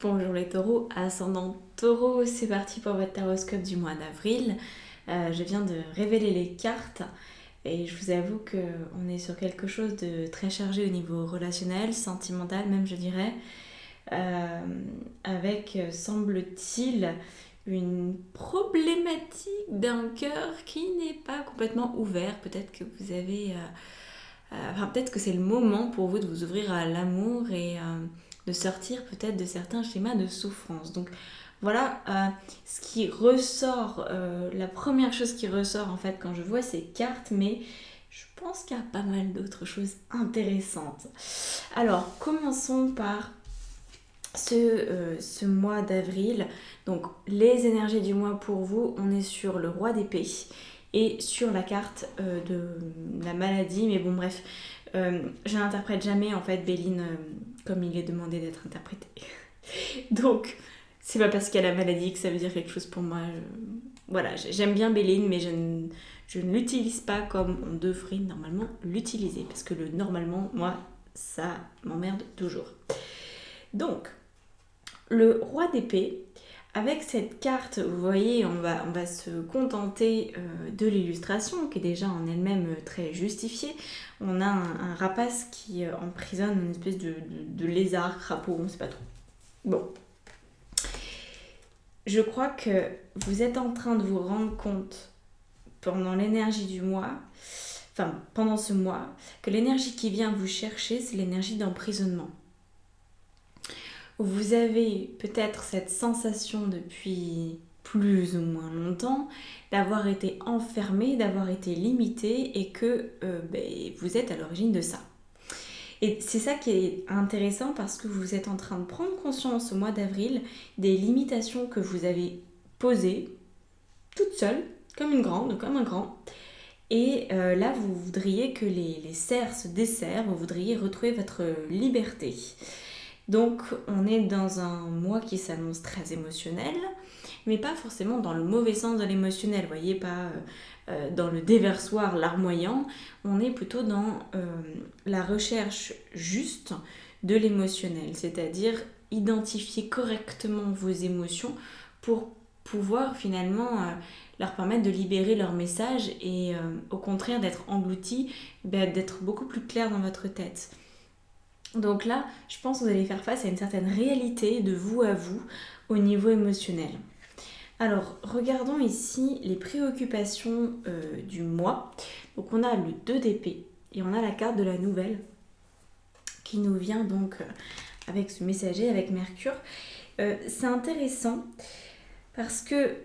Bonjour les taureaux, ascendant taureau, c'est parti pour votre taroscope du mois d'avril. Je viens de révéler les cartes et je vous avoue qu'on est sur quelque chose de très chargé au niveau relationnel, sentimental même je dirais, avec, semble-t-il, une problématique d'un cœur qui n'est pas complètement ouvert. Peut-être que vous avez... peut-être que c'est le moment pour vous de vous ouvrir à l'amour et de sortir peut-être de certains schémas de souffrance. Donc voilà ce qui ressort, la première chose qui ressort en fait quand je vois ces cartes, mais je pense qu'il y a pas mal d'autres choses intéressantes. Alors commençons par ce mois d'avril. Donc les énergies du mois pour vous, on est sur le roi d'épée et sur la carte de la maladie, mais bon bref, je n'interprète jamais en fait Béline comme il est demandé d'être interprété. Donc c'est pas parce qu'il y a la maladie que ça veut dire quelque chose pour moi. Voilà, j'aime bien Béline, mais je ne l'utilise pas comme on devrait normalement l'utiliser, parce que le normalement, moi, ça m'emmerde toujours. Donc, le roi d'épée, avec cette carte, vous voyez, on va se contenter de l'illustration, qui est déjà en elle-même très justifiée. On a un rapace qui emprisonne une espèce de lézard, crapaud, on ne sait pas trop. Bon. Je crois que vous êtes en train de vous rendre compte, pendant l'énergie du mois, enfin pendant ce mois, que l'énergie qui vient vous chercher, c'est l'énergie d'emprisonnement. Vous avez peut-être cette sensation depuis plus ou moins longtemps d'avoir été enfermé, d'avoir été limité et que vous êtes à l'origine de ça. Et c'est ça qui est intéressant parce que vous êtes en train de prendre conscience au mois d'avril des limitations que vous avez posées toute seule, comme une grande, comme un grand. Et là, vous voudriez que les serres se desserrent, vous voudriez retrouver votre liberté. Donc on est dans un mois qui s'annonce très émotionnel, mais pas forcément dans le mauvais sens de l'émotionnel, vous voyez, pas dans le déversoir larmoyant, on est plutôt dans la recherche juste de l'émotionnel, c'est-à-dire identifier correctement vos émotions pour pouvoir finalement leur permettre de libérer leur message et au contraire d'être englouti, d'être beaucoup plus clair dans votre tête. Donc là, je pense que vous allez faire face à une certaine réalité de vous à vous au niveau émotionnel. Alors, regardons ici les préoccupations du mois. Donc on a le 2 d'épée et on a la carte de la nouvelle qui nous vient donc avec ce messager, avec Mercure. C'est intéressant parce que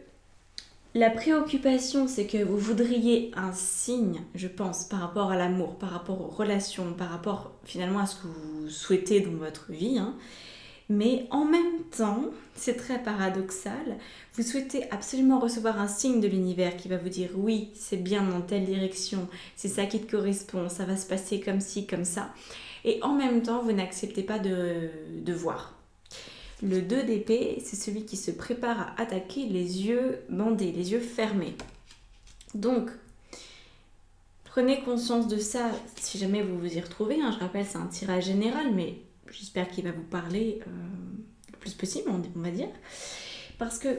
la préoccupation, c'est que vous voudriez un signe, je pense, par rapport à l'amour, par rapport aux relations, par rapport finalement à ce que vous souhaitez dans votre vie. Mais en même temps, c'est très paradoxal, vous souhaitez absolument recevoir un signe de l'univers qui va vous dire oui, c'est bien dans telle direction, c'est ça qui te correspond, ça va se passer comme ci, comme ça. Et en même temps, vous n'acceptez pas de voir. Le 2 d'épée, c'est celui qui se prépare à attaquer les yeux bandés, les yeux fermés. Donc, prenez conscience de ça si jamais vous vous y retrouvez. Je rappelle, c'est un tirage général, mais j'espère qu'il va vous parler le plus possible, on va dire. Parce que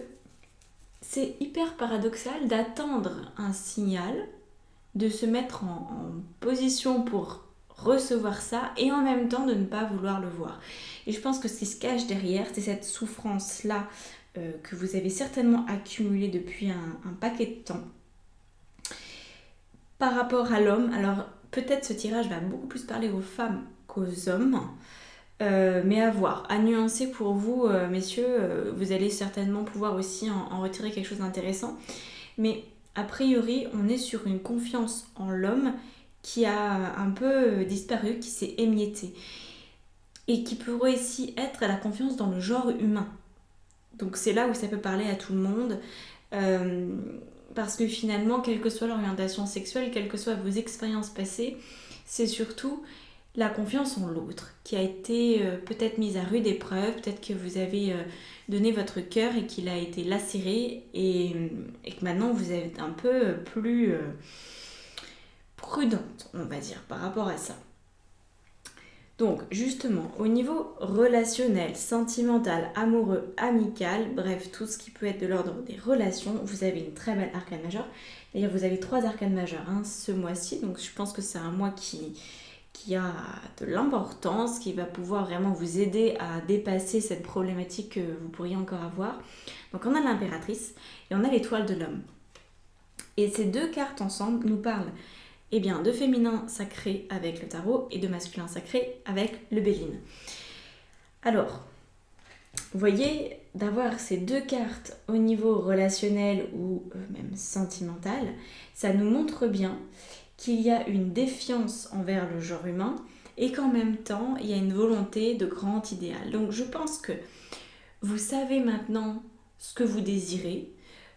c'est hyper paradoxal d'attendre un signal, de se mettre en position pour recevoir ça et en même temps de ne pas vouloir le voir. Et je pense que ce qui se cache derrière, c'est cette souffrance-là que vous avez certainement accumulée depuis un paquet de temps. Par rapport à l'homme, alors peut-être ce tirage va beaucoup plus parler aux femmes qu'aux hommes, mais à voir, à nuancer pour vous, messieurs, vous allez certainement pouvoir aussi en retirer quelque chose d'intéressant. Mais a priori, on est sur une confiance en l'homme qui a un peu disparu, qui s'est émiettée. Et qui pourrait aussi être la confiance dans le genre humain. Donc c'est là où ça peut parler à tout le monde. Parce que finalement, quelle que soit l'orientation sexuelle, quelles que soient vos expériences passées, c'est surtout la confiance en l'autre qui a été peut-être mise à rude épreuve, peut-être que vous avez donné votre cœur et qu'il a été lacéré et que maintenant vous êtes un peu plus prudente, on va dire, par rapport à ça. Donc justement, au niveau relationnel, sentimental, amoureux, amical, bref, tout ce qui peut être de l'ordre des relations, vous avez une très belle arcane majeure. D'ailleurs, vous avez 3 arcanes majeures ce mois-ci, donc je pense que c'est un mois qui a de l'importance, qui va pouvoir vraiment vous aider à dépasser cette problématique que vous pourriez encore avoir. Donc on a l'impératrice et on a l'étoile de l'homme. Et ces 2 cartes ensemble nous parlent de féminin sacré avec le tarot et de masculin sacré avec le Béline. Alors, vous voyez, d'avoir ces 2 cartes au niveau relationnel ou même sentimental, ça nous montre bien qu'il y a une défiance envers le genre humain et qu'en même temps, il y a une volonté de grand idéal. Donc je pense que vous savez maintenant ce que vous désirez,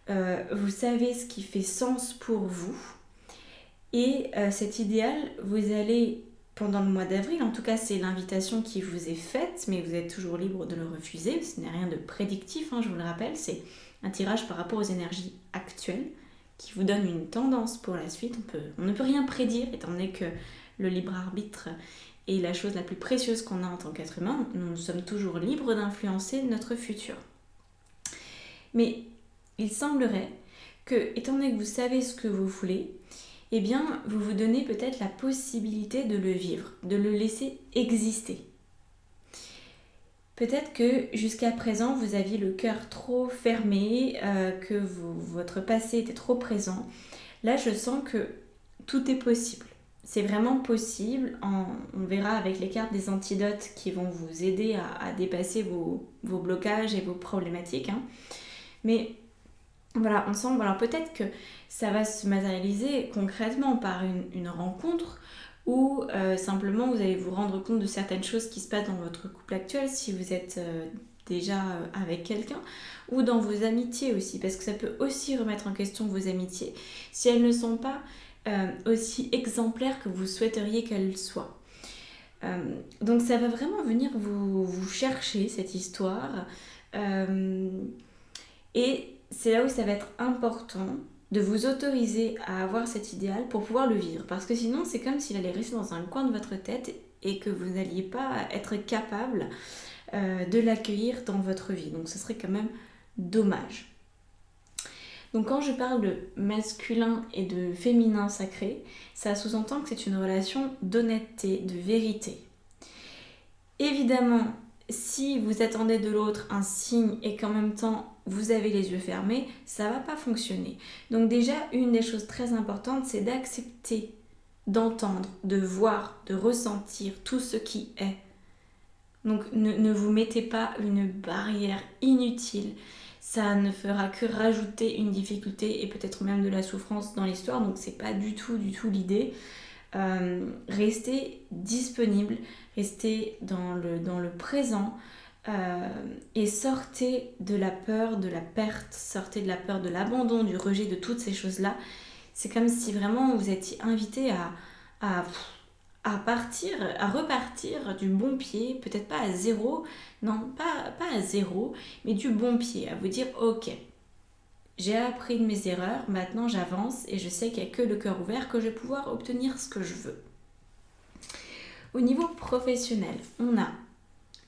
vous savez ce qui fait sens pour vous, et cet idéal, vous allez, pendant le mois d'avril, en tout cas c'est l'invitation qui vous est faite, mais vous êtes toujours libre de le refuser, ce n'est rien de prédictif, je vous le rappelle, c'est un tirage par rapport aux énergies actuelles qui vous donne une tendance pour la suite. On ne peut rien prédire, étant donné que le libre arbitre est la chose la plus précieuse qu'on a en tant qu'être humain. Nous sommes toujours libres d'influencer notre futur. Mais il semblerait que, étant donné que vous savez ce que vous voulez, vous vous donnez peut-être la possibilité de le vivre, de le laisser exister. Peut-être que jusqu'à présent, vous aviez le cœur trop fermé, que votre passé était trop présent. Là, je sens que tout est possible. C'est vraiment possible. On verra avec les cartes des antidotes qui vont vous aider à dépasser vos blocages et vos problématiques. Mais voilà, ensemble, alors peut-être que ça va se matérialiser concrètement par une rencontre ou simplement vous allez vous rendre compte de certaines choses qui se passent dans votre couple actuel si vous êtes déjà avec quelqu'un, ou dans vos amitiés aussi, parce que ça peut aussi remettre en question vos amitiés si elles ne sont pas aussi exemplaires que vous souhaiteriez qu'elles soient. Donc ça va vraiment venir vous chercher, cette histoire, et c'est là où ça va être important de vous autoriser à avoir cet idéal pour pouvoir le vivre. Parce que sinon, c'est comme s'il allait rester dans un coin de votre tête et que vous n'alliez pas être capable de l'accueillir dans votre vie. Donc ce serait quand même dommage. Donc quand je parle de masculin et de féminin sacré, ça sous-entend que c'est une relation d'honnêteté, de vérité. Évidemment, si vous attendez de l'autre un signe et qu'en même temps vous avez les yeux fermés, ça va pas fonctionner. Donc déjà, une des choses très importantes, c'est d'accepter, d'entendre, de voir, de ressentir tout ce qui est. Donc ne vous mettez pas une barrière inutile. Ça ne fera que rajouter une difficulté et peut-être même de la souffrance dans l'histoire. Donc c'est pas du tout l'idée. Restez disponible, restez dans le présent. Et sortez de la peur de la perte, sortez de la peur de l'abandon, du rejet, de toutes ces choses-là. C'est comme si vraiment vous étiez invité à partir, à repartir du bon pied, peut-être pas à zéro, non, pas à zéro, mais du bon pied, à vous dire ok, j'ai appris de mes erreurs, maintenant j'avance et je sais qu'il n'y a que le cœur ouvert que je vais pouvoir obtenir ce que je veux. Au niveau professionnel, on a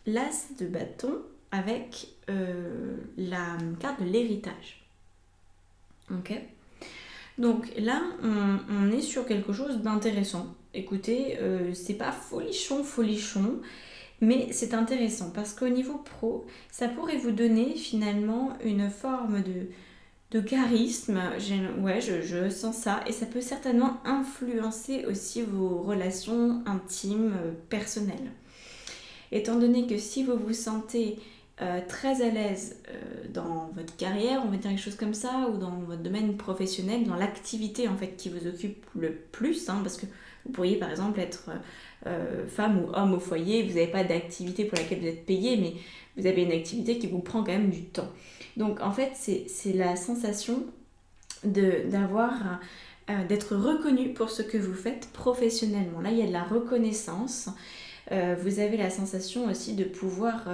l'as de bâton avec la carte de l'héritage. Ok ? Donc là, on est sur quelque chose d'intéressant. Écoutez, c'est pas folichon, mais c'est intéressant parce qu'au niveau pro, ça pourrait vous donner finalement une forme de charisme. Je sens ça. Et ça peut certainement influencer aussi vos relations intimes, personnelles. Étant donné que si vous vous sentez très à l'aise dans votre carrière, on va dire quelque chose comme ça, ou dans votre domaine professionnel, dans l'activité en fait qui vous occupe le plus, parce que vous pourriez par exemple être femme ou homme au foyer, vous n'avez pas d'activité pour laquelle vous êtes payé, mais vous avez une activité qui vous prend quand même du temps. Donc en fait, c'est la sensation d'avoir d'être reconnu pour ce que vous faites professionnellement. Là, il y a de la reconnaissance. Vous avez la sensation aussi de pouvoir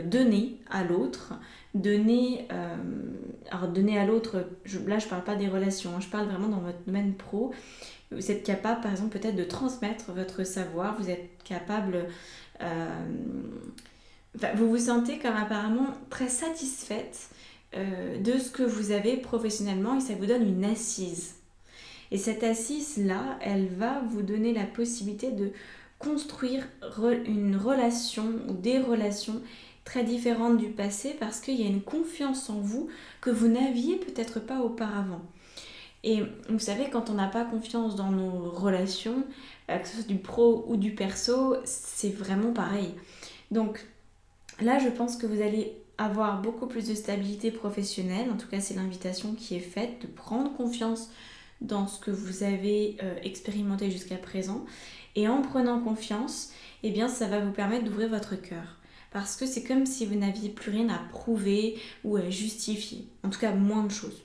donner à l'autre, alors donner à l'autre, là je parle pas des relations, je parle vraiment dans votre domaine pro. Vous êtes capable par exemple peut-être de transmettre votre savoir, vous êtes capable, vous vous sentez comme apparemment très satisfaite de ce que vous avez professionnellement et ça vous donne une assise. Et cette assise-là, elle va vous donner la possibilité de construire une relation ou des relations très différentes du passé parce qu'il y a une confiance en vous que vous n'aviez peut-être pas auparavant. Et vous savez, quand on n'a pas confiance dans nos relations, que ce soit du pro ou du perso, c'est vraiment pareil. Donc là, je pense que vous allez avoir beaucoup plus de stabilité professionnelle. En tout cas, c'est l'invitation qui est faite de prendre confiance dans ce que vous avez expérimenté jusqu'à présent. Et en prenant confiance, eh bien, ça va vous permettre d'ouvrir votre cœur. Parce que c'est comme si vous n'aviez plus rien à prouver ou à justifier. En tout cas, moins de choses.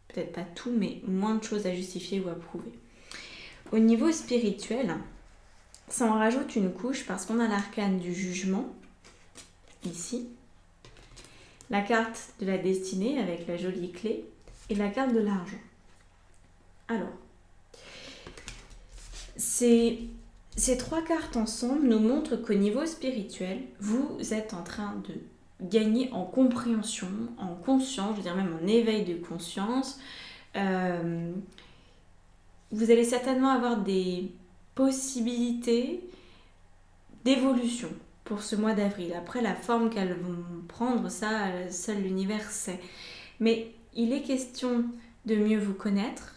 Peut-être pas tout, mais moins de choses à justifier ou à prouver. Au niveau spirituel, ça en rajoute une couche parce qu'on a l'arcane du jugement, ici, la carte de la destinée avec la jolie clé et la carte de l'argent. Alors, ces trois cartes ensemble nous montrent qu'au niveau spirituel, vous êtes en train de gagner en compréhension, en conscience, je veux dire même en éveil de conscience. Vous allez certainement avoir des possibilités d'évolution pour ce mois d'avril. Après, la forme qu'elles vont prendre, ça, seul l'univers sait. Mais il est question de mieux vous connaître,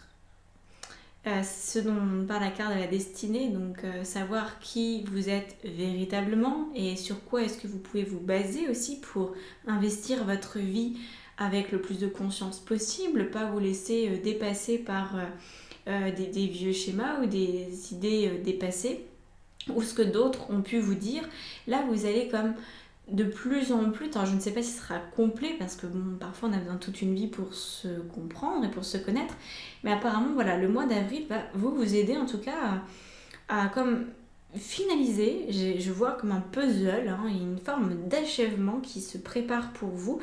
ce dont parle la carte de la destinée, donc savoir qui vous êtes véritablement et sur quoi est-ce que vous pouvez vous baser aussi pour investir votre vie avec le plus de conscience possible, pas vous laisser dépasser par des vieux schémas ou des idées dépassées ou ce que d'autres ont pu vous dire. Là, vous allez comme de plus en plus, alors je ne sais pas si ce sera complet parce que bon, parfois on a besoin de toute une vie pour se comprendre et pour se connaître, mais apparemment voilà, le mois d'avril va vous aider en tout cas à comme finaliser, je vois comme un puzzle, hein, une forme d'achèvement qui se prépare pour vous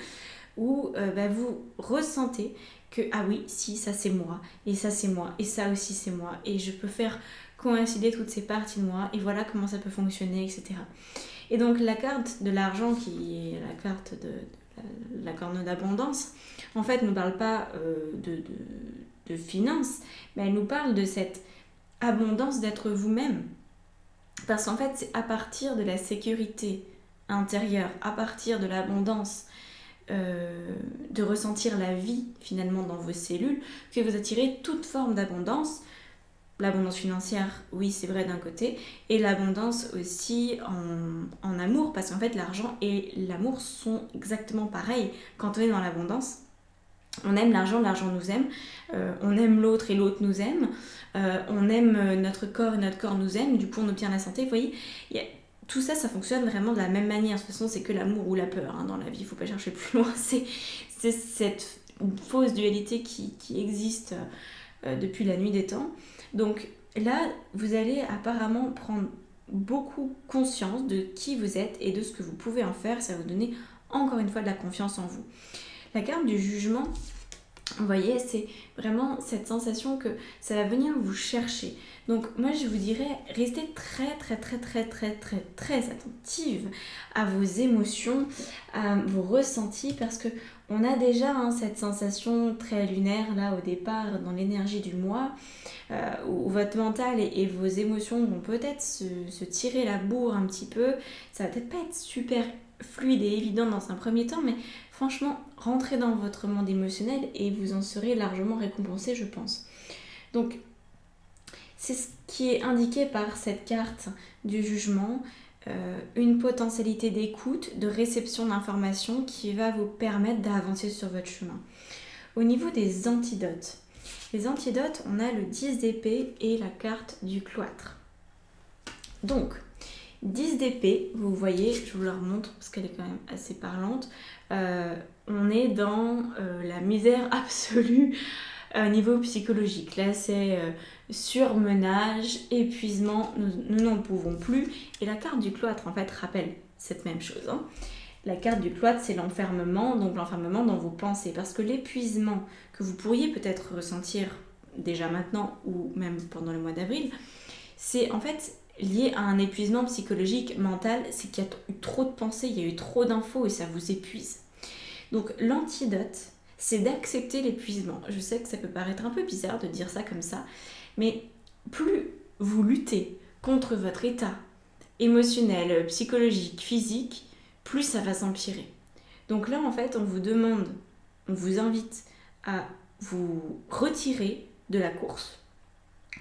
où vous ressentez que ah oui, si, ça c'est moi, et ça c'est moi, et ça aussi c'est moi, et je peux faire coïncider toutes ces parties de moi, et voilà comment ça peut fonctionner, etc. Et donc la carte de l'argent, qui est la carte de la corne d'abondance, en fait ne nous parle pas de finances, mais elle nous parle de cette abondance d'être vous-même. Parce qu'en fait, c'est à partir de la sécurité intérieure, à partir de l'abondance, de ressentir la vie finalement dans vos cellules, que vous attirez toute forme d'abondance. L'abondance financière, oui, c'est vrai d'un côté, et l'abondance aussi en amour, parce qu'en fait l'argent et l'amour sont exactement pareils. Quand on est dans l'abondance, on aime l'argent, l'argent nous aime, on aime l'autre et l'autre nous aime, on aime notre corps et notre corps nous aime, du coup on obtient la santé. Vous voyez, tout ça, ça fonctionne vraiment de la même manière. De toute façon, c'est que l'amour ou la peur hein, dans la vie, il ne faut pas chercher plus loin. C'est cette fausse dualité qui existe depuis la nuit des temps. Donc là, vous allez apparemment prendre beaucoup conscience de qui vous êtes et de ce que vous pouvez en faire. Ça va vous donner encore une fois de la confiance en vous. La carte du jugement, vous voyez, c'est vraiment cette sensation que ça va venir vous chercher. Donc moi je vous dirais, restez très attentive à vos émotions, à vos ressentis, parce que on a déjà cette sensation très lunaire là au départ dans l'énergie du mois, où votre mental et vos émotions vont peut-être se tirer la bourre un petit peu. Ça va peut-être pas être super fluide et évident dans un premier temps, mais franchement, rentrez dans votre monde émotionnel et vous en serez largement récompensé, je pense. Donc, c'est ce qui est indiqué par cette carte du jugement, une potentialité d'écoute, de réception d'informations qui va vous permettre d'avancer sur votre chemin. Au niveau des antidotes, les antidotes, on a le 10 d'épée et la carte du cloître. Donc, 10 d'épée, vous voyez, je vous la remontre parce qu'elle est quand même assez parlante. On est dans la misère absolue au niveau psychologique. Là, c'est surmenage, épuisement, nous n'en pouvons plus. Et la carte du cloître, en fait, rappelle cette même chose. Hein. La carte du cloître, c'est l'enfermement, donc l'enfermement dans vos pensées. Parce que l'épuisement que vous pourriez peut-être ressentir déjà maintenant ou même pendant le mois d'avril, c'est en fait lié à un épuisement psychologique, mental, c'est qu'il y a eu trop de pensées, il y a eu trop d'infos et ça vous épuise. Donc l'antidote, c'est d'accepter l'épuisement. Je sais que ça peut paraître un peu bizarre de dire ça comme ça, mais plus vous luttez contre votre état émotionnel, psychologique, physique, plus ça va s'empirer. Donc là, en fait, on vous invite à vous retirer de la course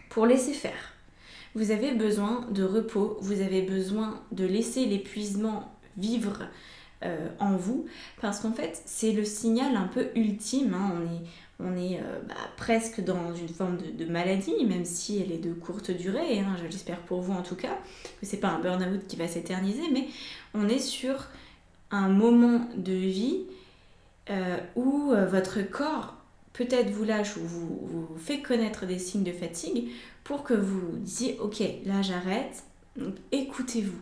pour laisser faire. Vous avez besoin de repos, vous avez besoin de laisser l'épuisement vivre en vous, parce qu'en fait, c'est le signal un peu ultime. Hein. On est presque dans une forme de maladie, même si elle est de courte durée, hein, je l'espère pour vous en tout cas, que c'est pas un burn-out qui va s'éterniser, mais on est sur un moment de vie où votre corps peut-être vous lâche ou vous fait connaître des signes de fatigue pour que vous disiez ok, là j'arrête. Donc écoutez-vous.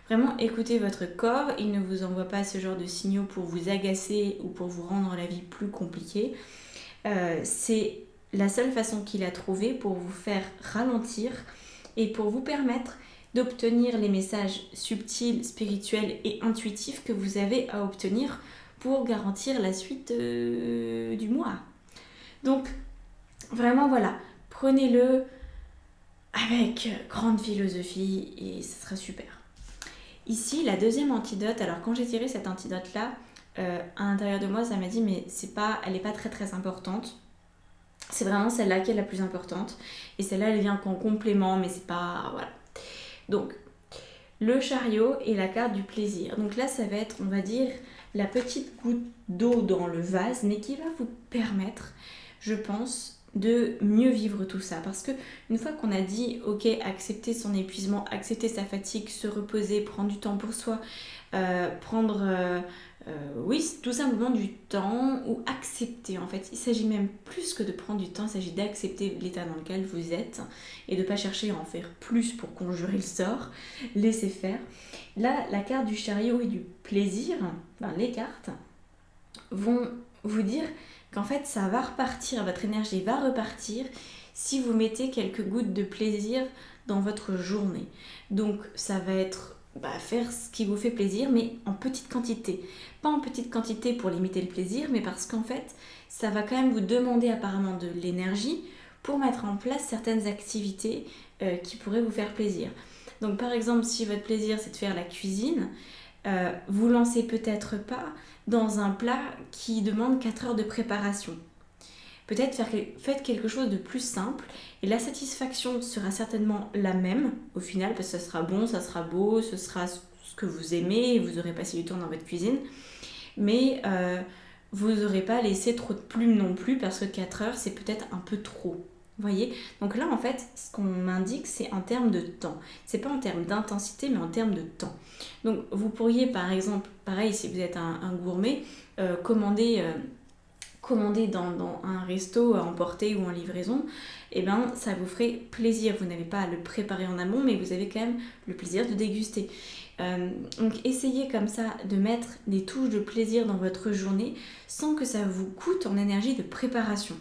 Vraiment écoutez votre corps, il ne vous envoie pas ce genre de signaux pour vous agacer ou pour vous rendre la vie plus compliquée. C'est la seule façon qu'il a trouvée pour vous faire ralentir et pour vous permettre d'obtenir les messages subtils, spirituels et intuitifs que vous avez à obtenir pour garantir la suite du mois. Donc, vraiment voilà, prenez-le avec grande philosophie et ce sera super. Ici, la deuxième antidote, alors quand j'ai tiré cette antidote-là, à l'intérieur de moi, ça m'a dit mais elle n'est pas très très importante. C'est vraiment celle-là qui est la plus importante. Et celle-là, elle vient qu'en complément, mais c'est pas... Voilà. Donc, le chariot et la carte du plaisir. Donc là, ça va être, on va dire, la petite goutte d'eau dans le vase, mais qui va vous permettre, je pense, de mieux vivre tout ça. Parce que une fois qu'on a dit, ok, accepter son épuisement, accepter sa fatigue, se reposer, prendre du temps pour soi, oui, tout simplement du temps ou accepter en fait. Il s'agit même plus que de prendre du temps, il s'agit d'accepter l'état dans lequel vous êtes et de ne pas chercher à en faire plus pour conjurer le sort. Laissez faire. Là, la carte du chariot et du plaisir, les cartes, vont vous dire qu'en fait ça va repartir, votre énergie va repartir si vous mettez quelques gouttes de plaisir dans votre journée. Donc ça va être faire ce qui vous fait plaisir, mais en petite quantité. Pas en petite quantité pour limiter le plaisir, mais parce qu'en fait, ça va quand même vous demander apparemment de l'énergie pour mettre en place certaines activités qui pourraient vous faire plaisir. Donc par exemple, si votre plaisir c'est de faire la cuisine, vous lancez peut-être pas dans un plat qui demande 4 heures de préparation. Peut-être faites quelque chose de plus simple et la satisfaction sera certainement la même au final parce que ça sera bon, ça sera beau, ce sera ce que vous aimez et vous aurez passé du temps dans votre cuisine. Mais vous n'aurez pas laissé trop de plumes non plus parce que 4 heures c'est peut-être un peu trop. Vous voyez ? Donc là en fait ce qu'on m'indique c'est en termes de temps. C'est pas en termes d'intensité mais en termes de temps. Donc vous pourriez par exemple, pareil si vous êtes un gourmet, commander dans un resto à emporter ou en livraison, et ça vous ferait plaisir. Vous n'avez pas à le préparer en amont, mais vous avez quand même le plaisir de déguster. Donc essayez comme ça de mettre des touches de plaisir dans votre journée sans que ça vous coûte en énergie de préparation.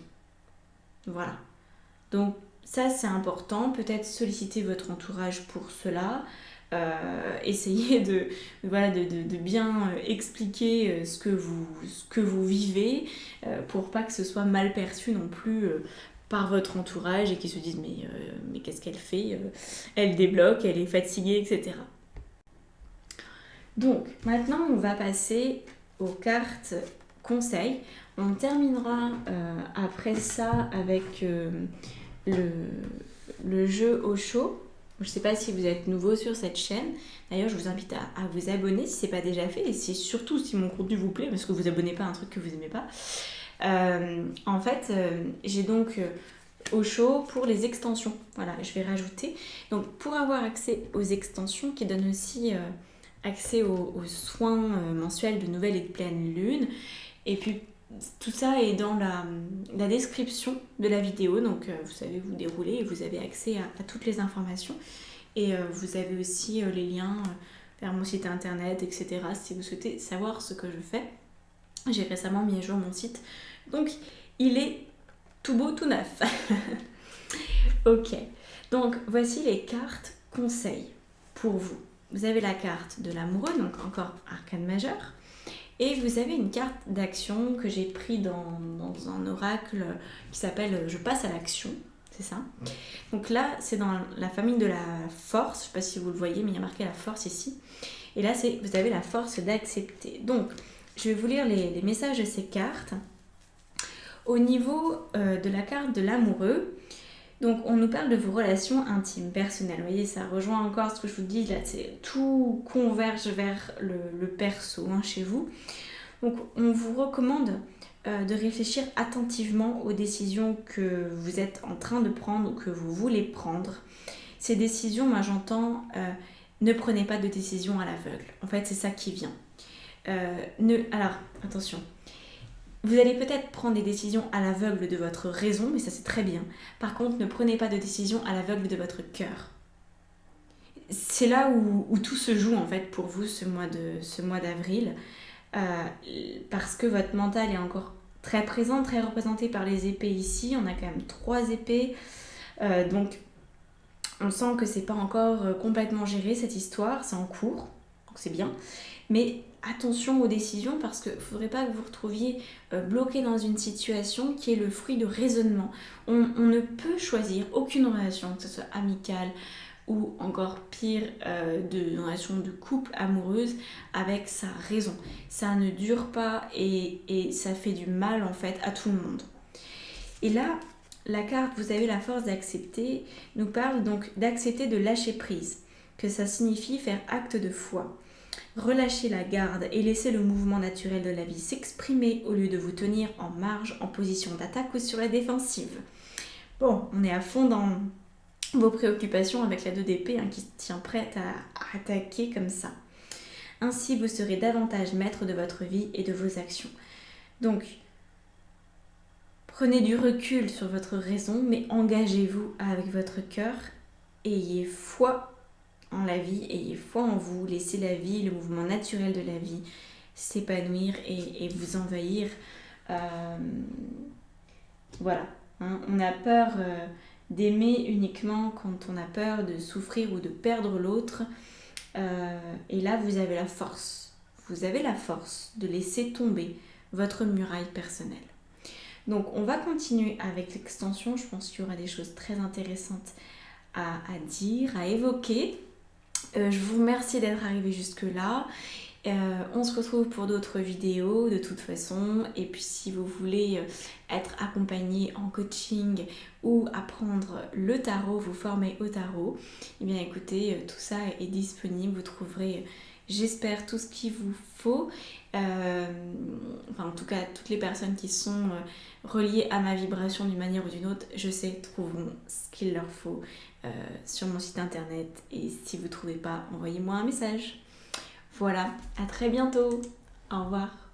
Voilà. Donc ça c'est important, peut-être solliciter votre entourage pour cela. Essayez de bien expliquer ce que vous vivez pour pas que ce soit mal perçu non plus par votre entourage et qu'ils se disent mais qu'est-ce qu'elle fait, elle débloque, elle est fatiguée, etc. Donc maintenant on va passer aux cartes conseils. On terminera après ça avec le jeu au chaud. Je ne sais pas si vous êtes nouveau sur cette chaîne. D'ailleurs, je vous invite à vous abonner si ce n'est pas déjà fait. Et surtout si mon contenu vous plaît, parce que vous vous abonnez pas à un truc que vous n'aimez pas. En fait, j'ai donc au chaud pour les extensions. Voilà, je vais rajouter. Donc, pour avoir accès aux extensions qui donnent aussi accès aux soins mensuels de nouvelle et de pleine lune. Et puis, tout ça est dans la description de la vidéo, donc vous savez vous dérouler et vous avez accès à toutes les informations. Et vous avez aussi les liens vers mon site internet, etc. Si vous souhaitez savoir ce que je fais. J'ai récemment mis à jour mon site, donc il est tout beau, tout neuf. Ok, donc voici les cartes conseils pour vous. Vous avez la carte de l'amoureux, donc encore arcane majeur, et vous avez une carte d'action que j'ai pris dans un oracle qui s'appelle Je passe à l'action, c'est ça. Donc là, c'est dans la famille de la force, je ne sais pas si vous le voyez, mais il y a marqué la force ici. Et là, vous avez la force d'accepter. Donc, je vais vous lire les messages de ces cartes. Au niveau de la carte de l'amoureux, donc on nous parle de vos relations intimes, personnelles. Vous voyez, ça rejoint encore ce que je vous dis, là, tout converge vers le perso chez vous. Donc on vous recommande de réfléchir attentivement aux décisions que vous êtes en train de prendre ou que vous voulez prendre. Ces décisions, moi j'entends, ne prenez pas de décisions à l'aveugle. En fait, c'est ça qui vient. Alors, attention. Vous allez peut-être prendre des décisions à l'aveugle de votre raison, mais ça c'est très bien. Par contre, ne prenez pas de décisions à l'aveugle de votre cœur. C'est là où tout se joue en fait pour vous ce mois d'avril, parce que votre mental est encore très présent, très représenté par les épées ici. On a quand même 3 épées, donc on sent que c'est pas encore complètement géré cette histoire, c'est en cours, donc c'est bien. Mais attention aux décisions parce qu'il ne faudrait pas que vous vous retrouviez bloqué dans une situation qui est le fruit de raisonnement. On ne peut choisir aucune relation, que ce soit amicale ou encore pire, une relation de couple amoureuse avec sa raison. Ça ne dure pas et ça fait du mal en fait à tout le monde. Et là, la carte « Vous avez la force d'accepter » nous parle donc d'accepter de lâcher prise, que ça signifie faire acte de foi. Relâchez la garde et laissez le mouvement naturel de la vie s'exprimer au lieu de vous tenir en marge, en position d'attaque ou sur la défensive. Bon, on est à fond dans vos préoccupations avec la 2 d'épée qui se tient prête à attaquer comme ça. Ainsi, vous serez davantage maître de votre vie et de vos actions. Donc, prenez du recul sur votre raison, mais engagez-vous avec votre cœur. Ayez foi en la vie, ayez foi en vous, laissez la vie, le mouvement naturel de la vie s'épanouir et vous envahir. Voilà, on a peur d'aimer uniquement quand on a peur de souffrir ou de perdre l'autre. Et là, vous avez la force. Vous avez la force de laisser tomber votre muraille personnelle. Donc, on va continuer avec l'extension. Je pense qu'il y aura des choses très intéressantes à dire, à évoquer. Je vous remercie d'être arrivé jusque-là. On se retrouve pour d'autres vidéos de toute façon. Et puis si vous voulez être accompagné en coaching ou apprendre le tarot, vous former au tarot, eh bien écoutez, tout ça est disponible. Vous trouverez, j'espère, tout ce qu'il vous faut. En tout cas, toutes les personnes qui sont reliées à ma vibration d'une manière ou d'une autre, je sais, trouveront ce qu'il leur faut sur mon site internet. Et si vous ne trouvez pas, envoyez-moi un message. Voilà, à très bientôt. Au revoir.